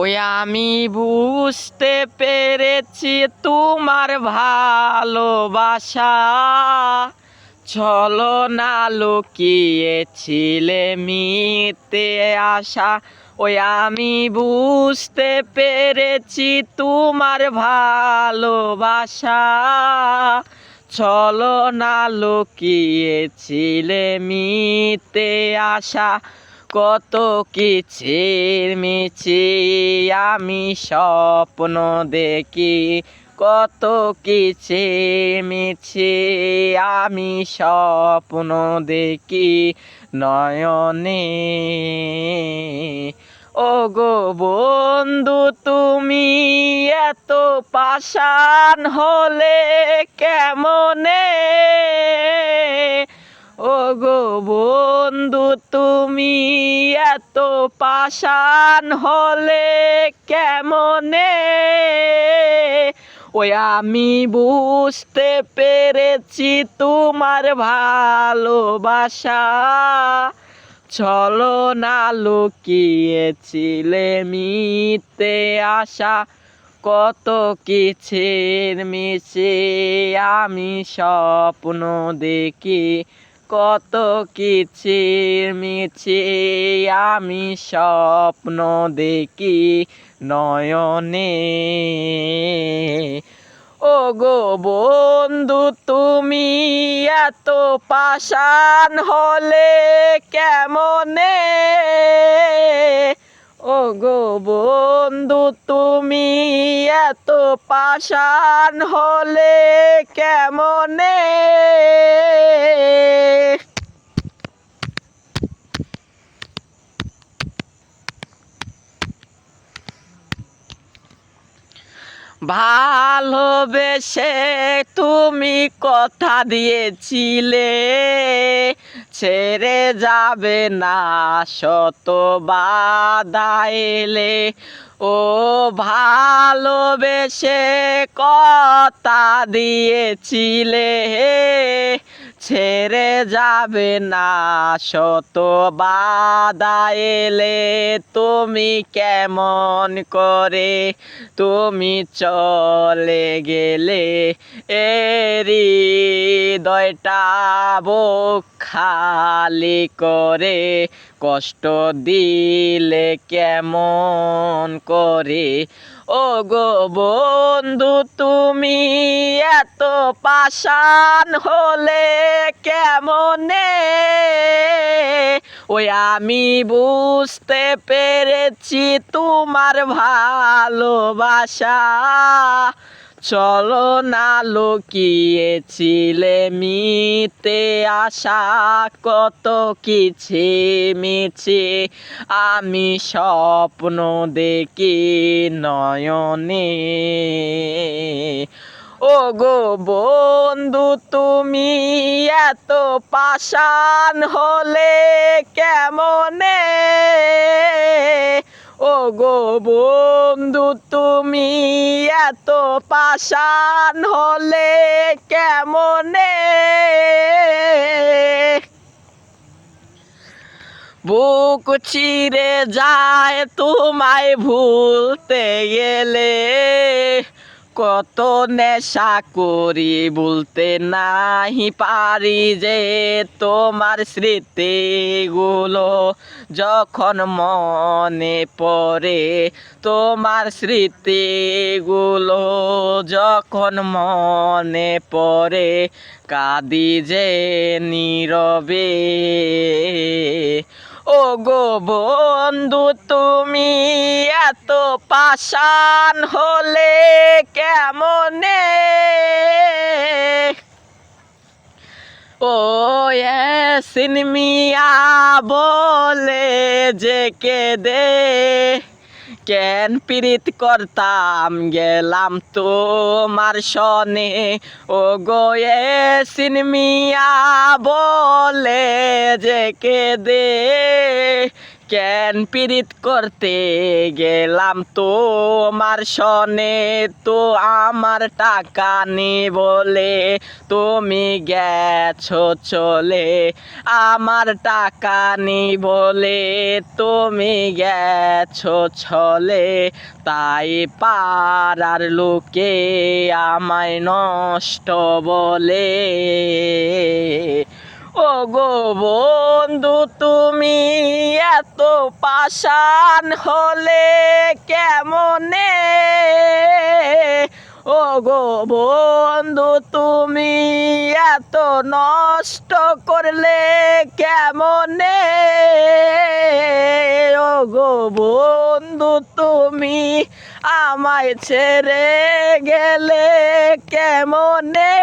ওই আমি বুঝতে পেরেছি তোমার ভালোবাসা ছলনা লুকিয়েছিলে মিথ্যে আশা। ওই আমি বুঝতে পেরেছি তোমার ভালোবাসা ছলনা লুকিয়েছিলে মিথ্যে আশা। কত কিচির মিচির আমি স্বপ্ন দেখি, কত কিচির মিচির আমি স্বপ্ন দেখি নয়নে। ও গো বন্ধু তুমি এত পাষাণ হলে কেমনে? ও গো বন্ধু তুমি এত পাষাণ হলে কেমনে? ওই আমি বুঝতে পেরেছি তোমার ভালোবাসা ছলনা লুকিয়েছিলে মিথ্যে আশা। কত কিচির মিচির আমি স্বপ্ন দেখি, কত কিচির মিচির আমি স্বপ্ন দেখি নয়নে। ও গো বন্ধু তুমি এত পাষাণ হলে কেমনে? ও গো বন্ধু তুমি এত পাষাণ হলে কেমনে? ভালোবেসে তুমি কথা দিয়েছিলে ছেড়ে যাবে না শত বাধা এলে। ও ভালোবেসে কথা দিয়েছিলে ছেড়ে যাবে না শত বাধা এলে। তুমি কেমন করে তুমি চলে গেলে হৃদয়টা বুক খালি করে কষ্ট দিলে কেমন করে? ও গো বন্ধু তুমি এত পাষাণ হলে কেমনে? ওই আমি বুঝতে পেরেছি তোমার ভালোবাসা ছলনা লুকিয়েছিলে মিথ্যে আশা। কত কিচিমিচি আমি স্বপ্ন দেখি নয়নে। ও গো বন্ধু তুমি এত পাষাণ হলে কেমনে? ও গো বন্ধু তুমি এত পাষাণ হলে কেমনে? বুক চিরে যায় তোমায় ভুলতে গেলে, কত নেশা করি ভুলতে নাহি পারি যে তোমার স্মৃতিগুলো যখন মনে পড়ে। তোমার স্মৃতিগুলো যখন মনে পড়ে কাঁদি যে নীরবে। ও গো বন্ধু তুমি এত পাষাণ হলে কেমনে? ও ইয়াসিন মিয়া বলে যে কেঁদে কেন প্রীত করতাম গেলাম তোমার সনে। ও গো ইয়াসিন মিয়া বলে যে কেঁদে কেন পিরিত করতে গেলাম তোমার সনে, তো আমার টাকা নি বলে তুমি গেছো চলে। আমার টাকা নি বলে তুমি গেছো চলে, তাই পাড়ার লোকে আমায় নষ্ট বলে। ও গো বন্ধু তুমি এত পাষাণ হলে কেমনে, ও গো বন্ধু তুমি এত নষ্ট করলে কেমনে, ও গো বন্ধু তুমি আমায় ছেড়ে গেলে কেমনে।